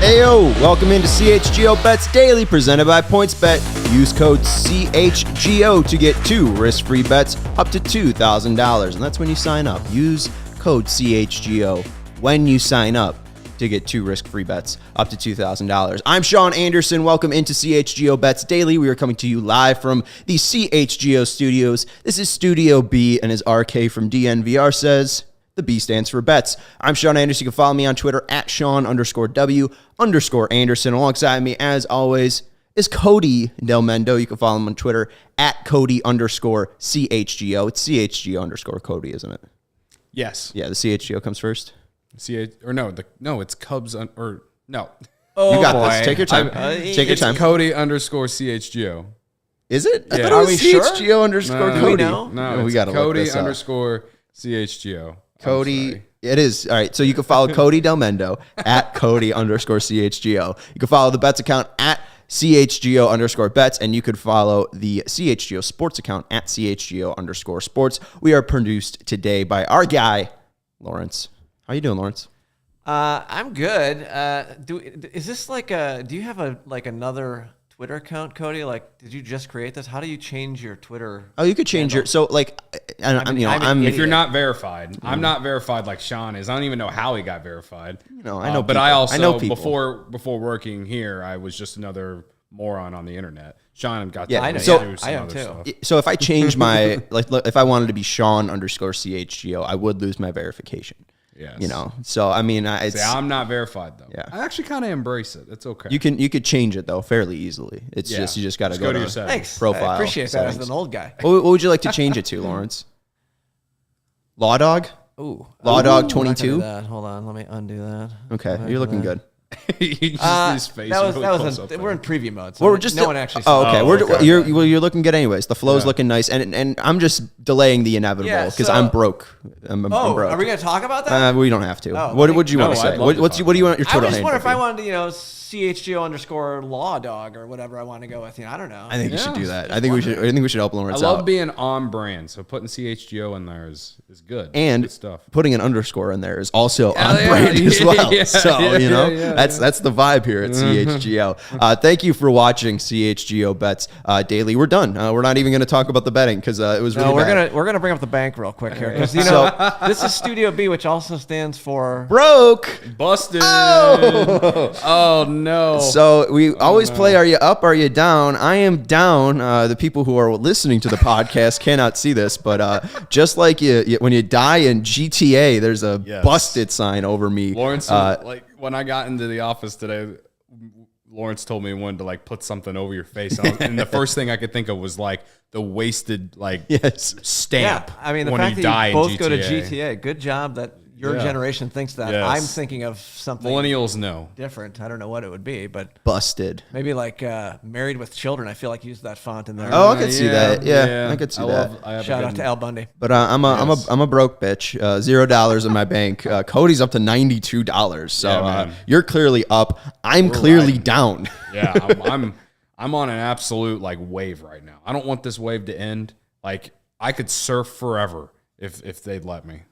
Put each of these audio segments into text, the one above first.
Heyo, welcome into CHGO Bets Daily, presented by PointsBet. Use code CHGO to get 2 risk-free bets up to $2,000, and that's when you sign up. Use code CHGO when you sign up to get 2 risk-free bets up to $2,000. I'm Sean Anderson. Welcome into CHGO Bets Daily. We are coming to you live from the CHGO studios. This is Studio B, and as RK from DNVR says, the B stands for bets. I'm Sean Anderson. You can follow me on Twitter at Sean_W_Anderson. Alongside me, as always, is Cody Delmendo. You can follow him on Twitter at Cody_CHGO. It's CHGO_Cody, isn't it? Yes. Yeah, the CHGO comes first. It's Cubs no. Oh, you got boy. This. Take your time. Take your time. Cody_CHGO. Is it? I yeah. thought it was CHGO_Cody. No, we got to look this up. Cody_CHGO. Cody, it is. All right, so you can follow Cody Delmendo at Cody_CHGO. You can follow the bets account at CHGO_bets, and you could follow the CHGO sports account at CHGO_sports. We are produced today by our guy, Lawrence. How you doing, Lawrence? I'm good. Is this like do you have another Twitter account, Cody? Like, did you just create this? How do you change your Twitter? Oh, you could change your, so like, if you're not verified, I'm not verified like Sean is. I don't even know how he got verified. I know, but people. I know people. before working here, I was just another moron on the internet. Sean got I know. So I am too. Stuff. So if I change my if I wanted to be Sean_CHGO, I would lose my verification. Yes. So I mean, I'm not verified though. Yeah. I actually kind of embrace it. It's okay. You could change it though fairly easily. It's you just got to go to your settings. Profile. I appreciate settings. that as an old guy. What would you like to change it to, Lawrence? Law Dog? Ooh. Law Dog 22? Hold on, let me undo that. Okay, you're looking good. His face we're in preview mode. So no one actually. You're looking good anyways. The flow's looking nice, and I'm just delaying the inevitable because I'm broke. I'm broke. Are we gonna talk about that? We don't have to. What would you want to say? What do you want your Twitter handle? I just wonder if I wanted to, CHGO_law dog or whatever I want to go with. I don't know. I think you should do that. I think we should help Lawrence out. I love being on brand, so putting CHGO in there is good. And good stuff. Putting an underscore in there is also on brand as well. That's the vibe here at CHGO. Thank you for watching CHGO Bets Daily. We're done. We're not even going to talk about the betting because it was really bad. We're gonna bring up the bank real quick here because this is Studio B, which also stands for broke, busted. Oh no! So we always play. Are you up? Are you down? I am down. The people who are listening to the podcast cannot see this, but just like you when you die in GTA, there's a busted sign over me. Lawrence, when I got into the office today, Lawrence told me he wanted to put something over your face, and the first thing I could think of was the wasted stamp. Yeah, I mean the when fact you that die you both in go to GTA. Good job that your generation thinks that. Yes. I'm thinking of something. Millennials know different. I don't know what it would be, but busted. Maybe Married with Children. I feel like use that font in there. Oh, I could see that. Yeah, I could see that. Shout out to Al Bundy. But I'm a broke bitch. $0 in my bank. Cody's up to $92. So you're clearly up. I'm clearly down. Yeah, I'm on an absolute wave right now. I don't want this wave to end. I could surf forever if they'd let me.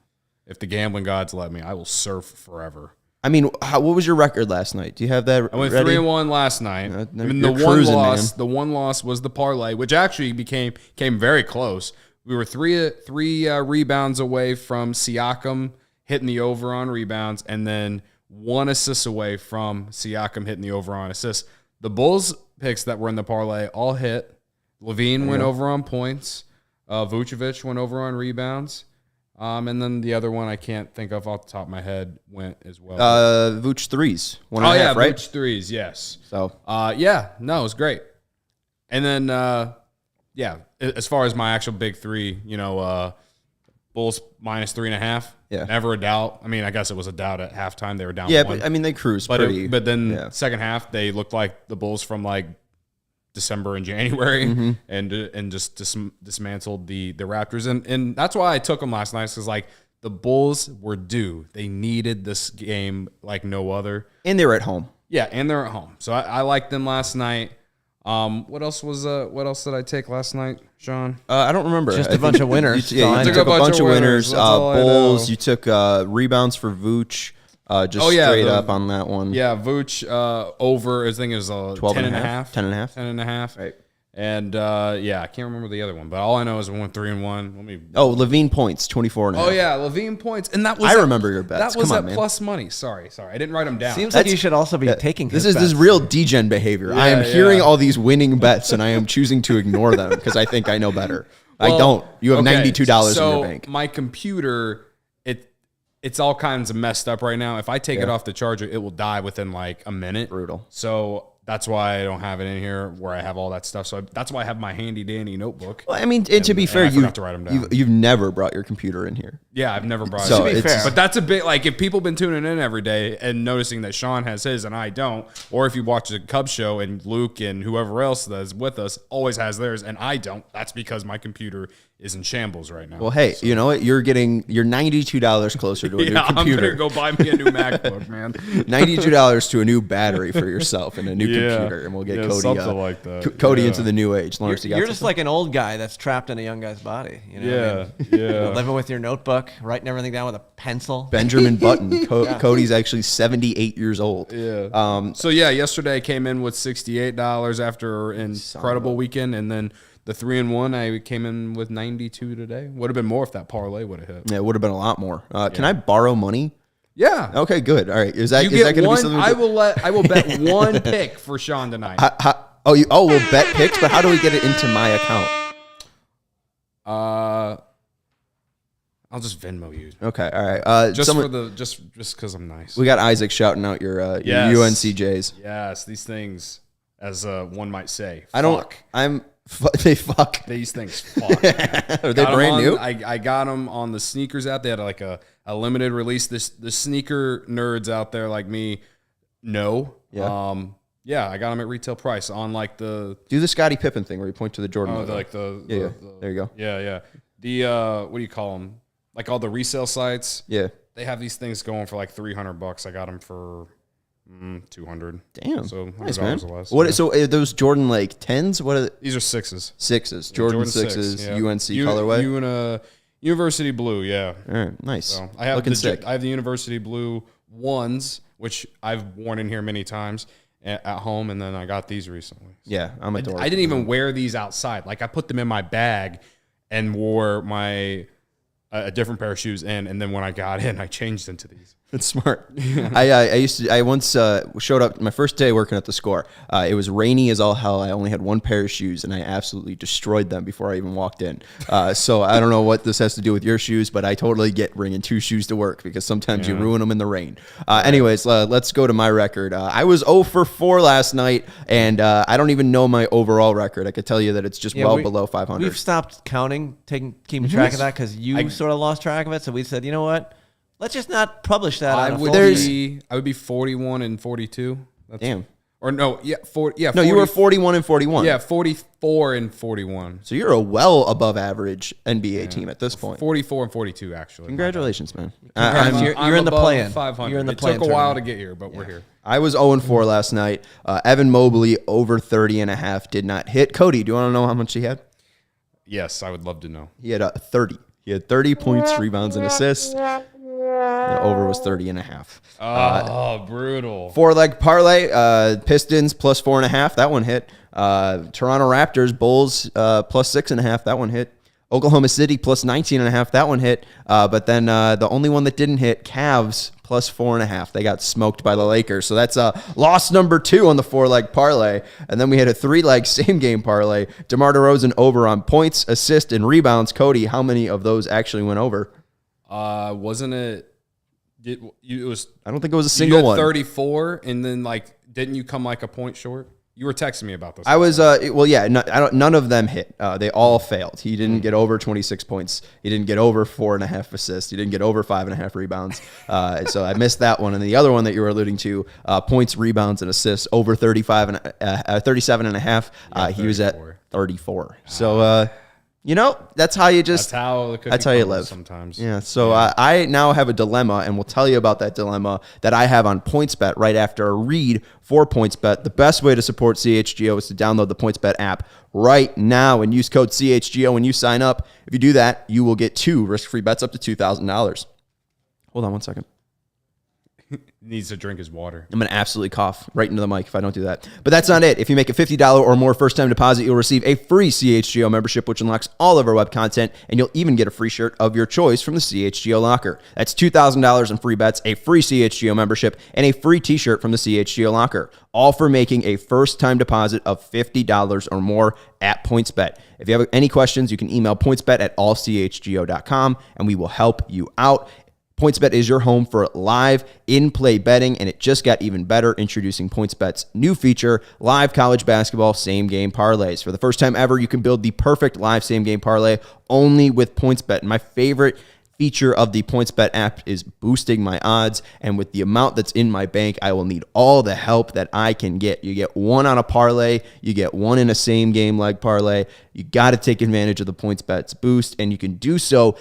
If the gambling gods let me, I will surf forever. I mean, what was your record last night? Do you have that? I went 3-1 last night. The one loss was the parlay, which actually came very close. We were three rebounds away from Siakam hitting the over on rebounds, and then 1 assist away from Siakam hitting the over on assists. The Bulls picks that were in the parlay all hit. LaVine went over on points. Vucevic went over on rebounds. And then the other one I can't think of off the top of my head went as well. Vooch threes. 1.5, right? Vooch threes, yes. So, it was great. And then, as far as my actual big three, Bulls minus 3.5. Yeah. Never a doubt. I mean, I guess it was a doubt at halftime. They were down 1. Yeah, but I mean, they cruised pretty. But then second half, they looked like the Bulls from December and January, and just dismantled the Raptors, and that's why I took them last night, because the Bulls were due. They needed this game like no other, and they were at home. Yeah, and they're at home, so I liked them last night. What else did I take last night, Sean? I don't remember. Just a bunch of winners. You took a bunch of winners. Bulls. You took rebounds for Vooch. Straight up on that one. Yeah, Vooch over, I think it was 10.5. 10.5. Right. And I can't remember the other one, but all I know is we went 3-1. LaVine points 24.5. Oh yeah, LaVine points, and that was. I remember your bets. That was Come on, at plus money. Sorry, I didn't write them down. Seems like you should also be taking. This is real degen behavior. I am hearing all these winning bets, and I am choosing to ignore them because I think I know better. Well, I don't. You have $92 in your bank. My computer, it's all kinds of messed up right now. If I take it off the charger, it will die within like a minute. Brutal. So that's why I don't have it in here where I have all that stuff. So that's why I have my handy dandy notebook. Well, I mean, to be fair, you've never brought your computer in here. Yeah, I've never brought it. To be fair. But that's a bit like if people been tuning in every day and noticing that Sean has his and I don't, or if you watch the Cubs show and Luke and whoever else that's with us always has theirs and I don't, that's because my computer is in shambles right now. Well, hey, you know what? You're $92 closer to a new computer. I'm gonna go buy me a new MacBook, man. $92 to a new battery for yourself and a new computer, and we'll get Cody something like that. Cody into the new age. You're just like an old guy that's trapped in a young guy's body. You know living with your notebook, writing everything down with a pencil. Benjamin Button. Cody's actually 78 years old. Yeah. Yesterday I came in with $68 after an incredible weekend, and then the 3-1, I came in with 92 today. Would have been more if that parlay would have hit. Yeah, it would have been a lot more. Can I borrow money? Yeah. Okay, good. All right. Is that going to be something? I will bet one pick for Sean tonight. We'll bet picks, but how do we get it into my account? I'll just Venmo you. Okay. All right. Just because I'm nice. We got Isaac shouting out your UNCJs. Yes, these things, as one might say. They fuck. These things fuck. Are they brand new? I got them on the sneakers app. They had like a limited release. The sneaker nerds out there like me know. Yeah. I got them at retail price on like the... Do the Scottie Pippen thing where you point to the Jordan logo. There you go. Yeah. The, what do you call them? Like all the resale sites. Yeah. They have these things going for like $300. I got them for... $200. Damn. So nice, man. Less. So are those Jordan like 10s? What are they? These are 6s. 6s. Jordan 6s. UNC colorway. University blue. Yeah. All right. Nice. So I have the University blue ones, which I've worn in here many times at home, and then I got these recently. Yeah, I'm a dork. I didn't even wear these outside. Like I put them in my bag and wore a different pair of shoes in, and then when I got in, I changed into these. It's smart. I once showed up my first day working at the Score. It was rainy as all hell. I only had one pair of shoes, and I absolutely destroyed them before I even walked in. So I don't know what this has to do with your shoes, but I totally get bringing 2 shoes to work because sometimes you ruin them in the rain. Anyways, let's go to my record. I was 0 for 4 last night, and I don't even know my overall record. I could tell you that it's just below 500. We've stopped counting, keeping track of that because you sort of lost track of it. So we said, you know what? Let's just not publish that. I would be 41 and 42. Damn. Or no, yeah, 40. Yeah, 40, no, you were 41 and 41. Yeah, 44 and 41. So you're a well above average NBA team at this point. 44 and 42, actually. Congratulations, man. You're in the play-in. 500. You're in the play-in. It took a while to get here, but we're here. I was 0 and 4 last night. Evan Mobley over 30.5 did not hit. Cody, do you want to know how much he had? Yes, I would love to know. He had 30. He had 30 points, rebounds, and assists. The over was 30.5. Brutal. 4-leg parlay, Pistons plus 4.5. That one hit. Toronto Raptors, Bulls plus 6.5. That one hit. Oklahoma City plus 19.5. That one hit. But then the only one that didn't hit, Cavs plus 4.5. They got smoked by the Lakers. So that's loss number 2 on the 4-leg parlay. And then we had a 3-leg same game parlay. DeMar DeRozan over on points, assists, and rebounds. Cody, how many of those actually went over? Wasn't it? It was. I don't think it was a single one. 34, and then didn't you come like a point short? You were texting me about this. I was. None of them hit. They all failed. He didn't get over 26 points. He didn't get over 4.5 assists. He didn't get over 5.5 rebounds. So I missed that one. And the other one that you were alluding to, points, rebounds, and assists over 37.5. He was at 34. So. That's how you just. That's how you live sometimes. Yeah. So I now have a dilemma, and we'll tell you about that dilemma that I have on PointsBet right after a read for PointsBet. The best way to support CHGO is to download the PointsBet app right now and use code CHGO when you sign up. If you do that, you will get 2 risk-free bets up to $2,000. Hold on one second. Needs to drink his water. I'm going to absolutely cough right into the mic if I don't do that. But that's not it. If you make a $50 or more first-time deposit, you'll receive a free CHGO membership, which unlocks all of our web content, and you'll even get a free shirt of your choice from the CHGO locker. That's $2,000 in free bets, a free CHGO membership, and a free t-shirt from the CHGO locker, all for making a first-time deposit of $50 or more at PointsBet. If you have any questions, you can email pointsbet@allchgo.com, and we will help you out. PointsBet is your home for live in-play betting, and it just got even better, introducing PointsBet's new feature, live college basketball same-game parlays. For the first time ever, you can build the perfect live same-game parlay only with PointsBet. And my favorite feature of the PointsBet app is boosting my odds, and with the amount that's in my bank, I will need all the help that I can get. You get one on a parlay, you get one in a same-game leg parlay. You got to take advantage of the PointsBet's boost, and you can do so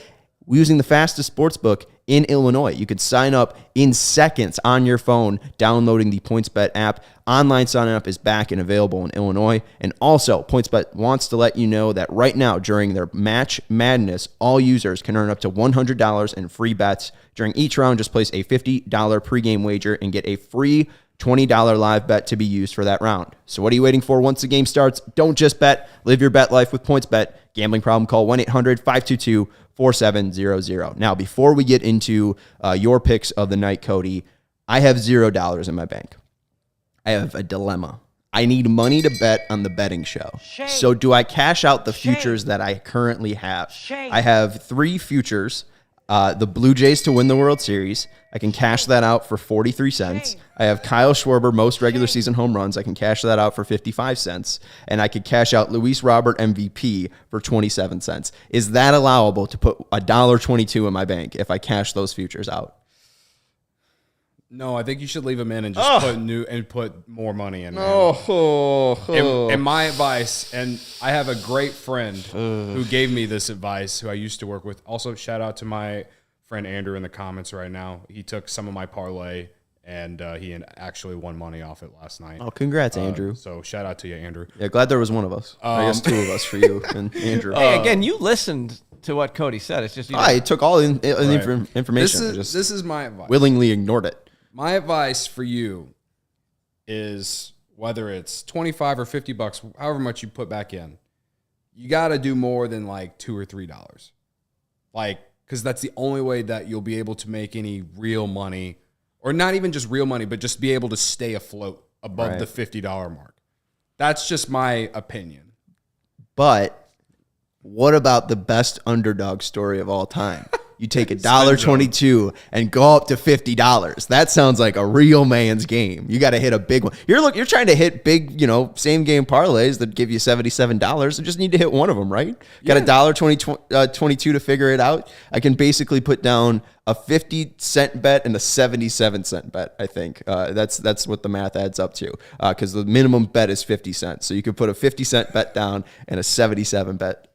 using the fastest sportsbook in Illinois. You could sign up in seconds on your phone, downloading the PointsBet app. Online signing up is back and available in Illinois. And also, PointsBet wants to let you know that right now, during their Match Madness, all users can earn up to $100 in free bets. During each round, just place a $50 pregame wager and get a free $20 live bet to be used for that round. So what are you waiting for? Once the game starts, don't just bet. Live your bet life with PointsBet. Gambling problem? Call 1-800-522-4700. Now, before we get into your picks of the night, Cody, I have $0 in my bank. I have a dilemma. I need money to bet on the betting show. So do I cash out the futures that I currently have? I have 3 futures. The Blue Jays to win the World Series. I can cash that out for 43 cents. I have Kyle Schwarber, most regular season home runs. I can cash that out for 55 cents. And I could cash out Luis Robert MVP for 27 cents. Is that allowable to put $1.22 in my bank if I cash those futures out? No, I think you should leave them in and just put more money in. And my advice, and I have a great friend who gave me this advice, who I used to work with. Also, shout out to my friend Andrew in the comments right now. He took some of my parlay, and he actually won money off it last night. Oh, congrats, Andrew. So shout out to you, Andrew. Yeah, glad there was one of us. I guess 2 of us for you and Andrew. Hey, again, you listened to what Cody said. It's just you I took all the information. This is my advice. Willingly ignored it. My advice for you is, whether it's $25 or $50, however much you put back in, you got to do more than like $2 or $3. Because that's the only way that you'll be able to make any real money, or not even just real money, but just be able to stay afloat above the $50 mark. That's just my opinion. But what about the best underdog story of all time? You take $1.22 and go up to $50. That sounds like a real man's game. You got to hit a big one. You're trying to hit big, same game parlays that give you $77. You just need to hit one of them, right? Yeah. Got $1.22 to figure it out. I can basically put down a 50-cent bet and a 77-cent bet, I think. That's what the math adds up to, because the minimum bet is 50 cents. So you could put a 50-cent bet down and a 77 bet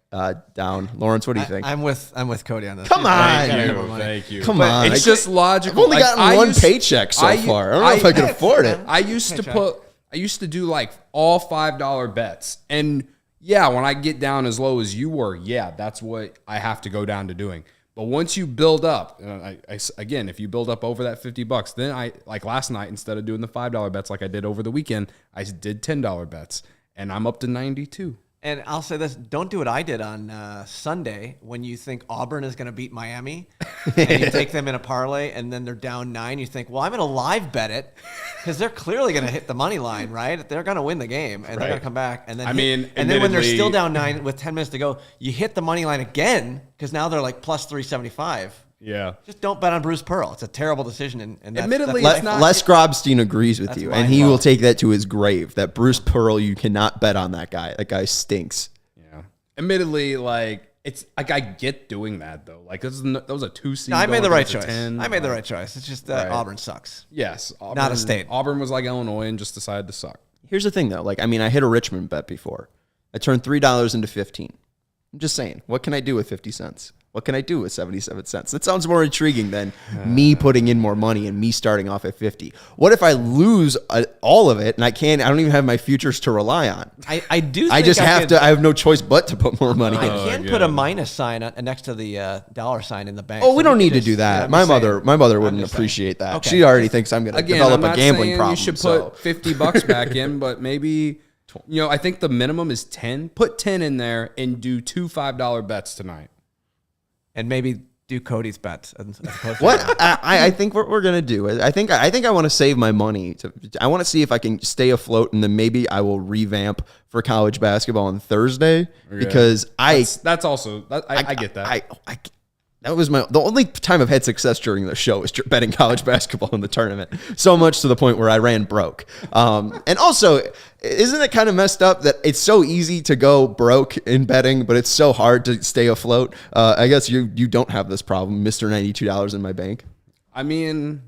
down. Lawrence, what do you think? I'm with Cody on this. Come on. Thank you. Come on. It's just logical. I've only gotten one paycheck so far. I don't know if I can afford it. I used to do like all $5 bets. And yeah, when I get down as low as you were, that's what I have to go down to doing. But once you build up, again, if you build up over that $50, then I, like last night, instead of doing the $5 bets like I did over the weekend, I did $10 bets, and I'm up to 92. And I'll say this, don't do what I did on Sunday when you think Auburn is going to beat Miami and you take them in a parlay and then they're down 9. You think, well, I'm going to live bet it because they're clearly going to hit the money line, right? They're going to win the game and they're going to come back. And then, then when they're still down 9 with 10 minutes to go, you hit the money line again because now they're like plus 375. Yeah. Just don't bet on Bruce Pearl. It's a terrible decision. And admittedly, that's Les Grobstein agrees with you, and he will take that to his grave. That Bruce Pearl, you cannot bet on that guy. That guy stinks. Yeah. Admittedly, it's like I get doing that though. Like that was a 2 seed. No, I made the right choice. I made the right choice. It's just that Auburn sucks. Yes, Auburn, not a state. Auburn was like Illinois and just decided to suck. Here's the thing though. I hit a Richmond bet before. I turned $3 into 15. I'm just saying, what can I do with 50 cents? What can I do with 77 cents? That sounds more intriguing than me putting in more money and me starting off at 50. What if I lose all of it and I don't even have my futures to rely on? I do. I just have to. I have no choice but to put more money. I can put a minus sign next to the dollar sign in the bank. Oh, we don't need to do that. My mother wouldn't appreciate that. Okay. She already thinks I'm going to develop a gambling problem. You should put $50 back in, but maybe I think the minimum is 10. Put 10 in there and do 2 $5 bets tonight. And maybe do Cody's bets. What I think what we're gonna do is I think I want to save my money. I want to see if I can stay afloat, and then maybe I will revamp for college basketball on Thursday because that's also I get that. That was the only time I've had success during the show is betting college basketball in the tournament. So much to the point where I ran broke. And also, isn't it kind of messed up that it's so easy to go broke in betting, but it's so hard to stay afloat? I guess you don't have this problem, Mr. $92 in my bank. I mean,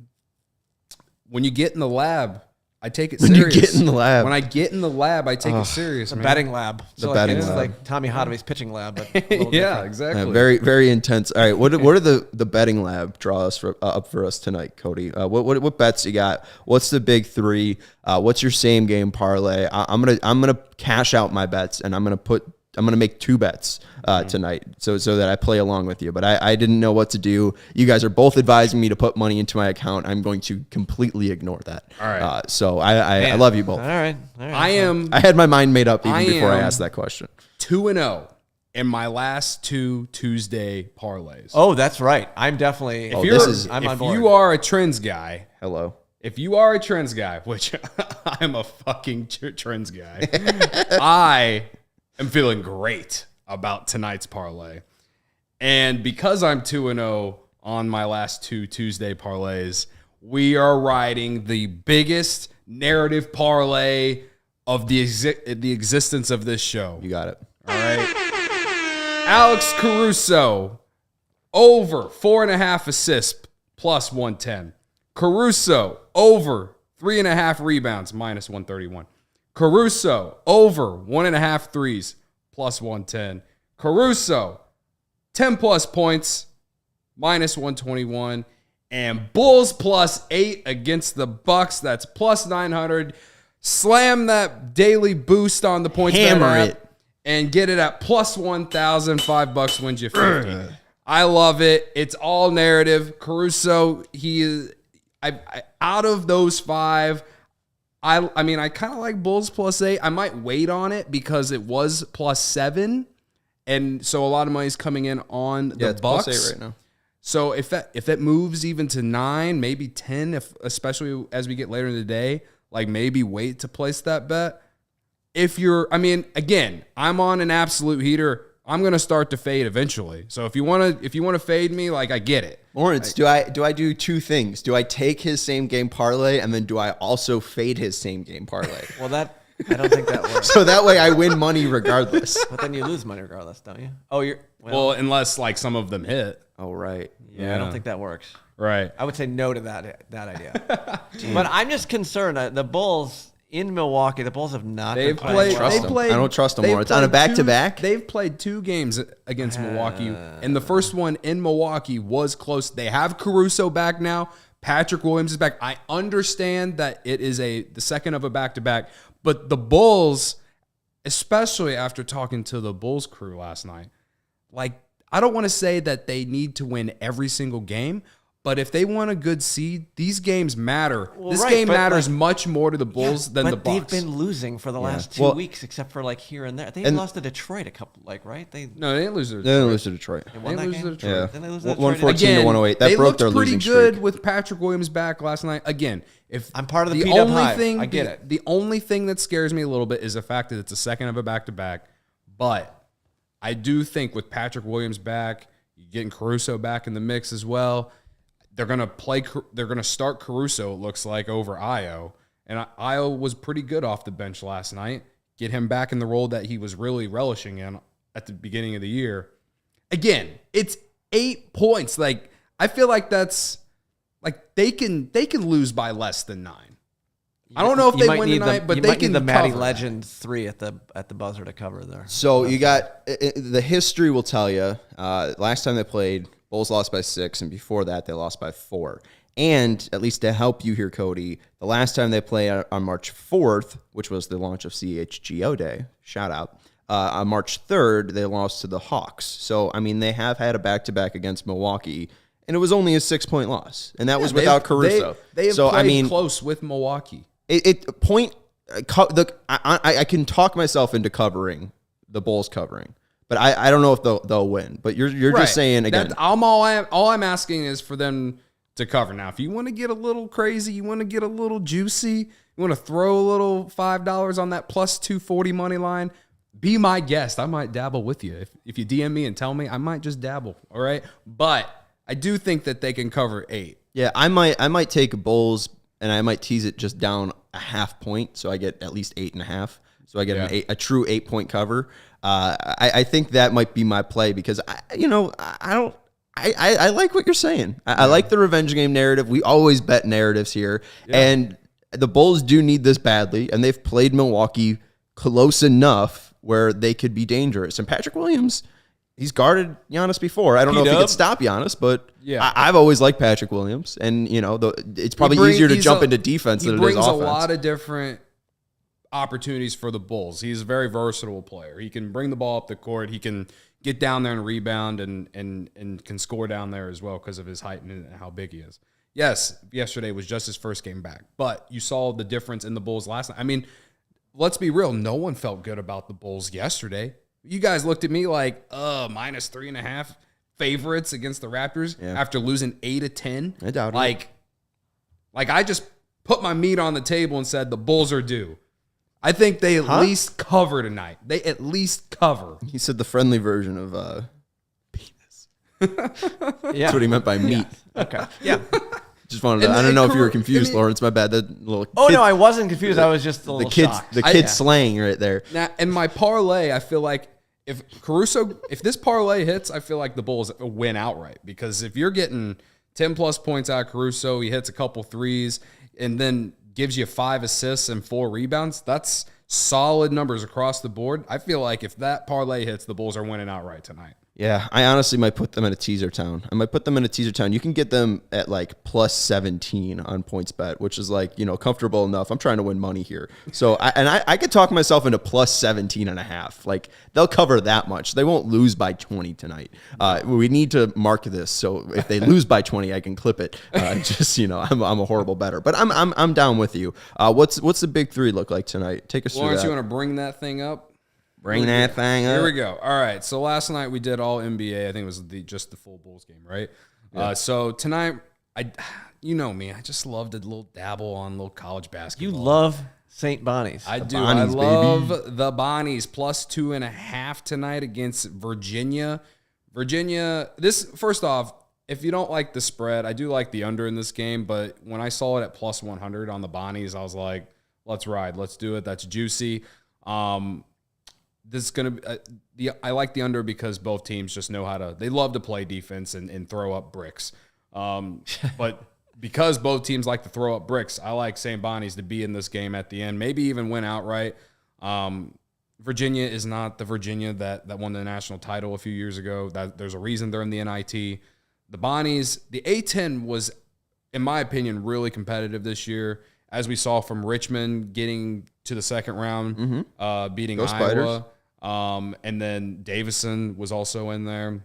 when you get in the lab, I take it serious. When you get in the lab. When I get in the lab, I take it serious, man. Betting lab. The betting lab. It's like Tommy Hottovay's pitching lab, but a little yeah, exactly. Very, very intense. All right, what are the betting lab draws up for us tonight, Cody? What bets you got? What's the big three? What's your same game parlay? I'm gonna cash out my bets, and I'm gonna make 2 bets tonight, so that I play along with you. But I didn't know what to do. You guys are both advising me to put money into my account. I'm going to completely ignore that. All right. So I love you both. All right. I had my mind made up even before I asked that question. 2-0 in my last 2 Tuesday parlays. Oh, that's right. I'm definitely. I'm on board. If you are a trends guy, hello. If you are a trends guy, which I'm a fucking trends guy, I am feeling great about tonight's parlay. And because I'm 2-0 on my last 2 Tuesday parlays, we are riding the biggest narrative parlay of the existence of this show. You got it. All right. Alex Caruso, over 4.5 assists, plus 110. Caruso, over 3.5 rebounds, minus 131. Caruso, over 1.5 threes, plus 110. Caruso, 10 plus points, minus 121. And Bulls plus 8 against the Bucks. That's plus 900. Slam that daily boost on the points. Hammer it. And get it at plus 1,000. $5 wins you 50. I love it. It's all narrative. Caruso, he is out of those 5. I mean, I kind of like Bulls plus 8. I might wait on it because it was plus 7, and so a lot of money's coming in on the Bucks. Plus 8 right now. So if that moves even to 9, maybe 10, especially as we get later in the day, like maybe wait to place that bet. Again, I'm on an absolute heater. I'm gonna start to fade eventually. So if you wanna fade me, like I get it. Lawrence, do I do 2 things? Do I take his same game parlay and then do I also fade his same game parlay? Well, I don't think that works. So that way I win money regardless. But then you lose money regardless, don't you? Oh, well, unless like some of them hit. Oh, right. Yeah, I don't think that works. Right. I would say no to that idea. But I'm just concerned. The Bulls in Milwaukee, the Bulls have not been playing. I don't trust them more. It's on a back-to-back. They've played 2 games against Milwaukee, and the first one in Milwaukee was close. They have Caruso back now. Patrick Williams is back. I understand that it is the second of a back-to-back, but the Bulls, especially after talking to the Bulls crew last night, like, I don't want to say that they need to win every single game, but if they want a good seed, these games matter. Well, this game matters much more to the Bulls than the Bucks. But they've been losing for the last 2 weeks, except for like here and there. They lost to Detroit a couple, right? No, they didn't lose to Detroit. They didn't lose to Detroit. They won that game? Yeah. Then they lose to 114 to 108. That broke their losing streak. They looked pretty good with Patrick Williams back last night. Again, if I'm part of the beat-up hive, I get it. The only thing that scares me a little bit is the fact that it's a second of a back-to-back. But I do think with Patrick Williams back, getting Caruso back in the mix as well, they're gonna start Caruso, it looks like, over Ayo. And Ayo was pretty good off the bench last night. Get him back in the role that he was really relishing in at the beginning of the year. Again, it's 8 points. Like, I feel like that's like they can lose by less than 9. I don't know if they win tonight, but they can need the Matty cover. Legend 3 at the buzzer to cover there. So you got the history will tell you. Last time they played, Bulls lost by 6, and before that they lost by 4. And at least to help you here, Cody, the last time they played on March 4th, which was the launch of CHGO Day, shout out, on March 3rd, they lost to the Hawks. So, I mean, they have had a back-to-back against Milwaukee, and it was only a 6-point loss, and that was without Caruso. They have played close with Milwaukee. I can talk myself into covering the Bulls covering, but I don't know if they'll win. But you're just saying again. All I'm asking is for them to cover. Now, if you want to get a little crazy, you want to get a little juicy, you want to throw a little $5 on that plus 240 money line, be my guest. I might dabble with you. If you DM me and tell me, I might just dabble. All right. But I do think that they can cover 8. Yeah, I might take Bulls and I might tease it just down a half point. So I get at least 8.5. So I get a true 8-point cover. I think that might be my play because I like what you're saying. I like the revenge game narrative. We always bet narratives here. Yeah. And the Bulls do need this badly, and they've played Milwaukee close enough where they could be dangerous. And Patrick Williams, he's guarded Giannis before. I don't know if he could stop Giannis, but I've always liked Patrick Williams. And, it's probably easier to jump into defense than it is offense. He brings a lot of different opportunities for the Bulls. He's a very versatile player. He can bring the ball up the court. He can get down there and rebound and can score down there as well because of his height and how big he is. Yes, yesterday was just his first game back, but you saw the difference in the Bulls last night. I mean, let's be real. No one felt good about the Bulls yesterday. You guys looked at me like, minus 3.5 favorites against the Raptors after losing 8 of 10. I doubt it. Like I just put my meat on the table and said the Bulls are due. I think they at least cover tonight. They at least cover. He said the friendly version of penis. That's what he meant by meat. Yeah. Okay. Yeah. Just wanted to, I don't know if you were confused, Lawrence. My bad. That little no, I wasn't confused. I was just a little shocked. The kid slang right there. Now, and my parlay, I feel like if this parlay hits, I feel like the Bulls win outright. Because if you're getting 10-plus points out of Caruso, he hits a couple threes, and then gives you 5 assists and 4 rebounds, that's solid numbers across the board. I feel like if that parlay hits, the Bulls are winning outright tonight. Yeah, I honestly might put them in a teaser town. You can get them at like plus 17 on PointsBet, which is like, comfortable enough. I'm trying to win money here. So, I could talk myself into plus 17.5. Like, they'll cover that much. They won't lose by 20 tonight. We need to mark this. So if they lose by 20, I can clip it. I'm a horrible bettor, but I'm down with you. What's the big 3 look like tonight? Take us through that. Lawrence, you want to bring that thing up? Bring that thing up. Here we go. All right. So last night we did all NBA. I think it was just the full Bulls game, right? Yeah. So tonight, you know me. I just loved a little dabble on a little college basketball. You love St. Bonnie's. I do. I love the Bonnies plus 2.5 tonight against Virginia. First off, if you don't like the spread, I do like the under in this game. But when I saw it at plus 100 on the Bonnies, I was like, let's ride. Let's do it. That's juicy. This is going to be I like the under because both teams just know they love to play defense and throw up bricks. But because both teams like to throw up bricks, I like St. Bonnie's to be in this game at the end, maybe even win outright. Virginia is not the Virginia that won the national title a few years ago. There's a reason they're in the NIT. The Bonnies, the A-10 was, in my opinion, really competitive this year, as we saw from Richmond getting to the second round, beating Go Iowa. Spiders. And then Davison was also in there.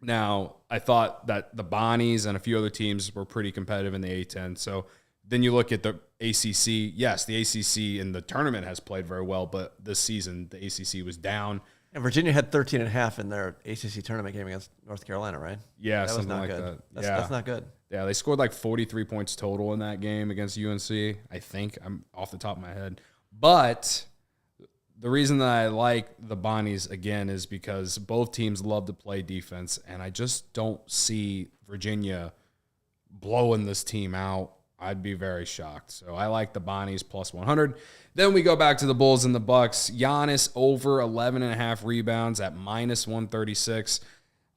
Now, I thought that the Bonnies and a few other teams were pretty competitive in the A-10. So then you look at the ACC. Yes, the ACC in the tournament has played very well, but this season the ACC was down. And Virginia had 13.5 in their ACC tournament game against North Carolina, right? Yeah, that was not good. That's not good. Yeah, they scored like 43 points total in that game against UNC, I think. I'm off the top of my head. But the reason that I like the Bonnies, again, is because both teams love to play defense, and I just don't see Virginia blowing this team out. I'd be very shocked. So I like the Bonnies plus 100. Then we go back to the Bulls and the Bucks. Giannis over 11.5 rebounds at minus 136.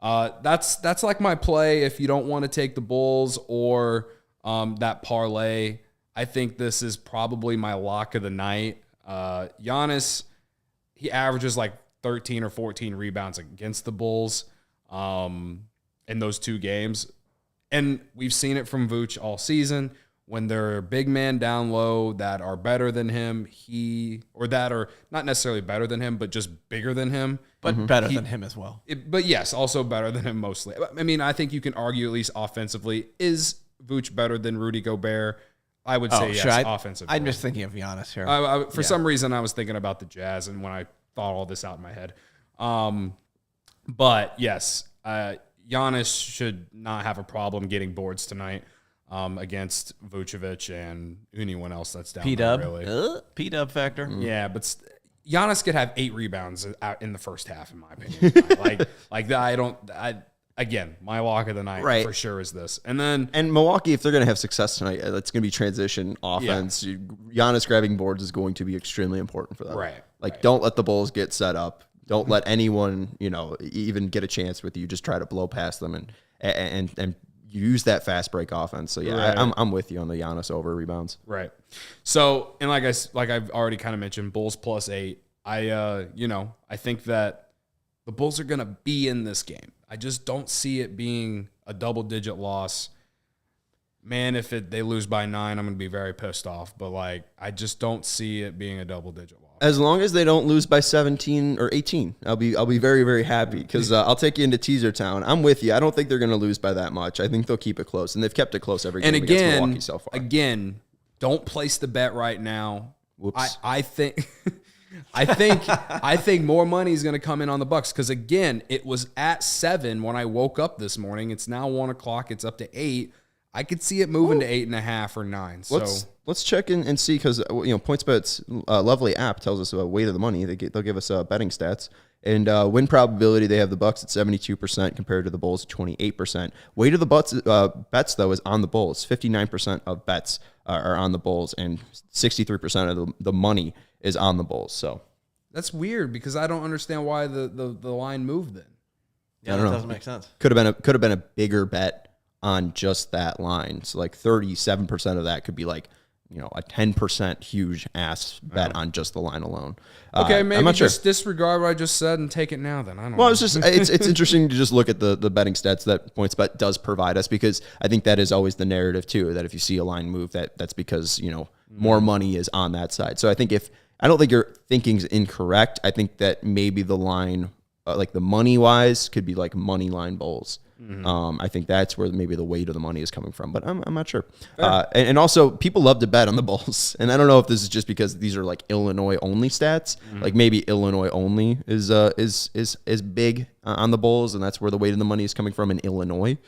That's like my play if you don't want to take the Bulls or that parlay. I think this is probably my lock of the night. Giannis, he averages like 13 or 14 rebounds against the Bulls in those 2 games. And we've seen it from Vooch all season. When there are big men down low that are better than him, that are not necessarily better than him, but just bigger than him. But better than him as well. But yes, also better than him mostly. I mean, I think you can argue at least offensively. Is Vooch better than Rudy Gobert? I would say yes, offensively. I'm just thinking of Giannis here. For some reason, I was thinking about the Jazz, and when I thought all this out in my head. But yes, Giannis should not have a problem getting boards tonight. Against Vucevic and anyone else that's down there, really. P-dub factor. Yeah, but Giannis could have 8 rebounds in the first half, in my opinion. Again, my lock of the night for sure is this. And Milwaukee, if they're going to have success tonight, it's going to be transition offense. Yeah. Giannis grabbing boards is going to be extremely important for them. Don't let the Bulls get set up. Don't let anyone, even get a chance with you. Just try to blow past them and use that fast break offense. So I'm with you on the Giannis over rebounds. Right. So, and like I've already kind of mentioned, Bulls +8. I think that the Bulls are going to be in this game. I just don't see it being a double-digit loss. Man, if they lose by 9, I'm going to be very pissed off. But I just don't see it being a double-digit loss. As long as they don't lose by 17 or 18, I'll be very, very happy because I'll take you into Teaser Town. I'm with you. I don't think they're going to lose by that much. I think they'll keep it close, and they've kept it close every game against Milwaukee so far. Again, don't place the bet right now. Whoops. I think more money is going to come in on the Bucks because again, it was at 7 when I woke up this morning. It's now 1 o'clock. It's up to 8. I could see it moving to 8.5 or 9. So let's check in and see because PointsBet's lovely app tells us about weight of the money. They'll give us betting stats and win probability. They have the Bucks at 72% compared to the Bulls at 28%. Weight of the bets though is on the Bulls. 59% of bets are on the Bulls and 63% of the money is on the Bulls. So that's weird because I don't understand why the line moved then. Yeah, that doesn't make sense. Could have been a bigger bet on just that line. So 37% of that could be a 10% huge ass bet on just the line alone. Okay, maybe just disregard what I just said and take it now then. I don't know. Well, it's interesting to just look at the betting stats that PointsBet does provide us because I think that is always the narrative too, that if you see a line move that's because, more money is on that side. So I don't think your thinking's incorrect. I think that maybe the line the money wise could be money line Bulls. Mm-hmm. I think that's where maybe the weight of the money is coming from, but I'm not sure. And also, people love to bet on the Bulls, and I don't know if this is just because these are Illinois only stats. Mm-hmm. Maybe Illinois only is big on the Bulls, and that's where the weight of the money is coming from in Illinois.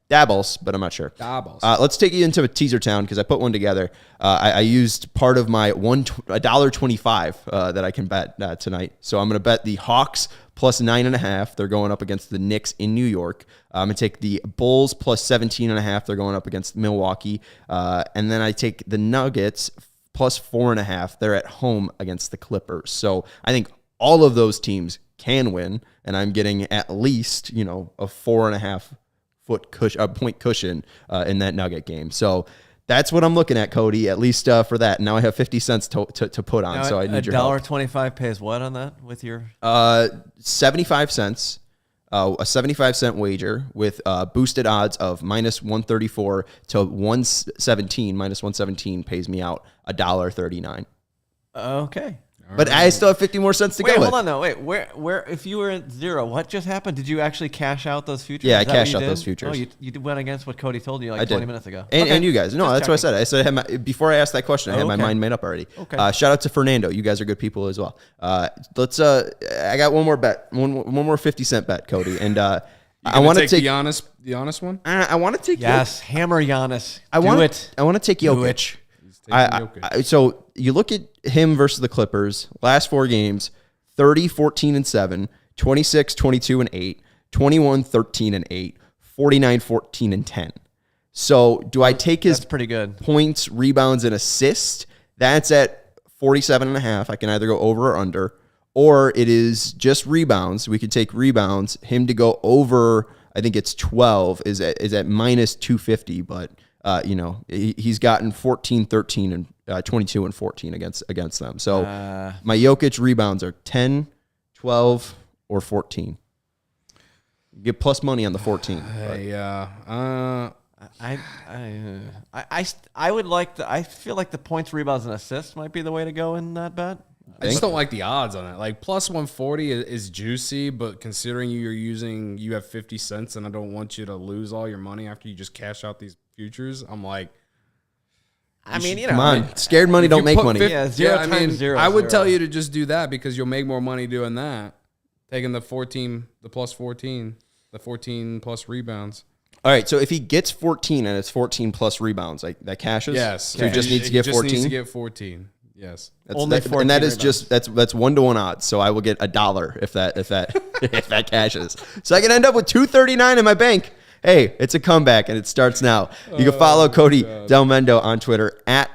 Dabbles, but I'm not sure. Let's take you into a Teaser Town because I put one together. I used part of my $1.25 that I can bet tonight. So I'm going to bet the Hawks plus 9.5. They're going up against the Knicks in New York. I'm going to take the Bulls plus 17.5. They're going up against Milwaukee. And then I take the Nuggets plus 4.5. They're at home against the Clippers. So I think all of those teams can win, and I'm getting at least, a 4.5 point cushion in that Nugget game. So that's what I'm looking at, Cody, at least for that. Now I have 50 cents to put on, so I need your help. $1.25 pays what on that with your? 75 cents, a 75-cent wager with boosted odds of minus 134 to 117. Minus 117 pays me out $1.39. Okay. But I still have 50 more cents to go. Wait, hold on though. Wait, where? If you were at 0, what just happened? Did you actually cash out those futures? Yeah, I cashed out those futures. Oh, you went against what Cody told you 20 minutes ago. And you guys. No, that's what I said. I said before I asked that question, I had my mind made up already. Okay. Shout out to Fernando. You guys are good people as well. Let's. I got one more bet. One more 50-cent bet, Cody. And I want to take the honest one. I want to take. Yes, hammer Giannis. I want to take Jokic. So you look at him versus the Clippers, last 4 games, 30, 14, and 7, 26, 22, and 8, 21, 13, and 8, 49, 14, and 10. So do I take his pretty good points, rebounds, and assists? That's at 47.5. I can either go over or under, or it is just rebounds. We could take rebounds. Him to go over, I think it's 12, is at minus 250, but he's gotten 14, 13, and 22 and 14 against them. So my Jokic rebounds are 10, 12, or 14. You get plus money on the 14. I would like I feel like the points, rebounds, and assists might be the way to go in that bet. I just don't like the odds on it. Like plus 140 is juicy, but considering you have 50 cents and I don't want you to lose all your money after you just cash out these futures, I'm like, come on, scared money don't make money. Zero times zero. I would tell you to just do that because you'll make more money doing that. Taking the plus 14, the 14 plus rebounds. All right, so if he gets 14 and it's 14 plus rebounds, like that cashes. Yes, so he just needs to get 14. Needs to get 14. Yes, only 14 and that is rebounds. just that's 1-to-1 odds. So I will get $1 if that cashes. So I can end up with $239 in my bank. Hey, it's a comeback and it starts now. You can follow Cody Delmendo on Twitter at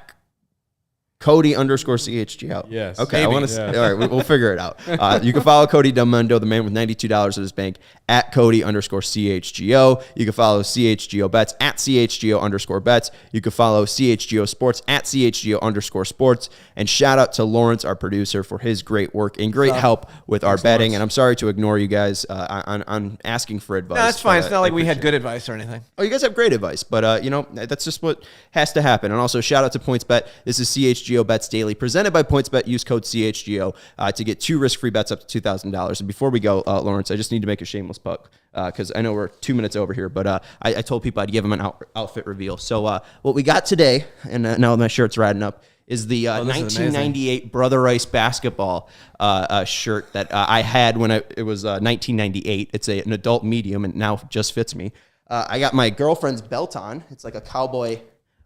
Cody_CHGO. Yes. Okay. Maybe. I want to. All right. We'll figure it out. You can follow Cody Delmendo, the man with $92 in his bank, at Cody_CHGO. You can follow CHGO Bets at CHGO_Bets. You can follow CHGO Sports at CHGO_Sports. And shout out to Lawrence, our producer, for his great work and great help with our betting. Lawrence. And I'm sorry to ignore you guys on asking for advice. No, that's fine. It's not like we had good advice or anything. Oh, you guys have great advice, but that's just what has to happen. And also shout out to PointsBet. This is CHGO Bets Daily, presented by PointsBet. Use code CHGO to get 2 risk-free bets up to $2,000. And before we go, Lawrence, I just need to make a shameless plug because I know we're 2 minutes over here, but I told people I'd give them an outfit reveal. So what we got today, and now my shirt's riding up, is the 1998 Brother Rice basketball shirt that I had when it was 1998. It's an adult medium and now just fits me. I got my girlfriend's belt on. It's like a cowboy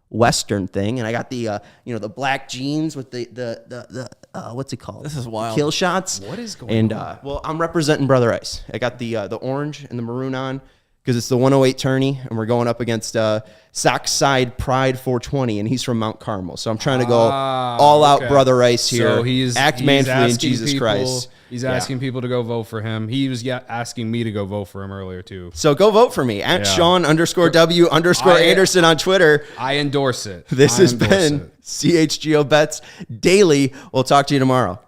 Western thing, and I got the the black jeans with the what's it called? This is wild. Kill shots. What is going on? Well, I'm representing Brother Ice. I got the orange and the maroon on because it's the 108 tourney, and we're going up against Sockside Pride 420, and he's from Mount Carmel. So I'm trying to go all out Brother Ice here. So he's manfully in Jesus Christ. He's asking people to go vote for him. He was asking me to go vote for him earlier too. So go vote for me at Sean_W_Anderson on Twitter. I endorse it. This has been CHGO Bets Daily. We'll talk to you tomorrow.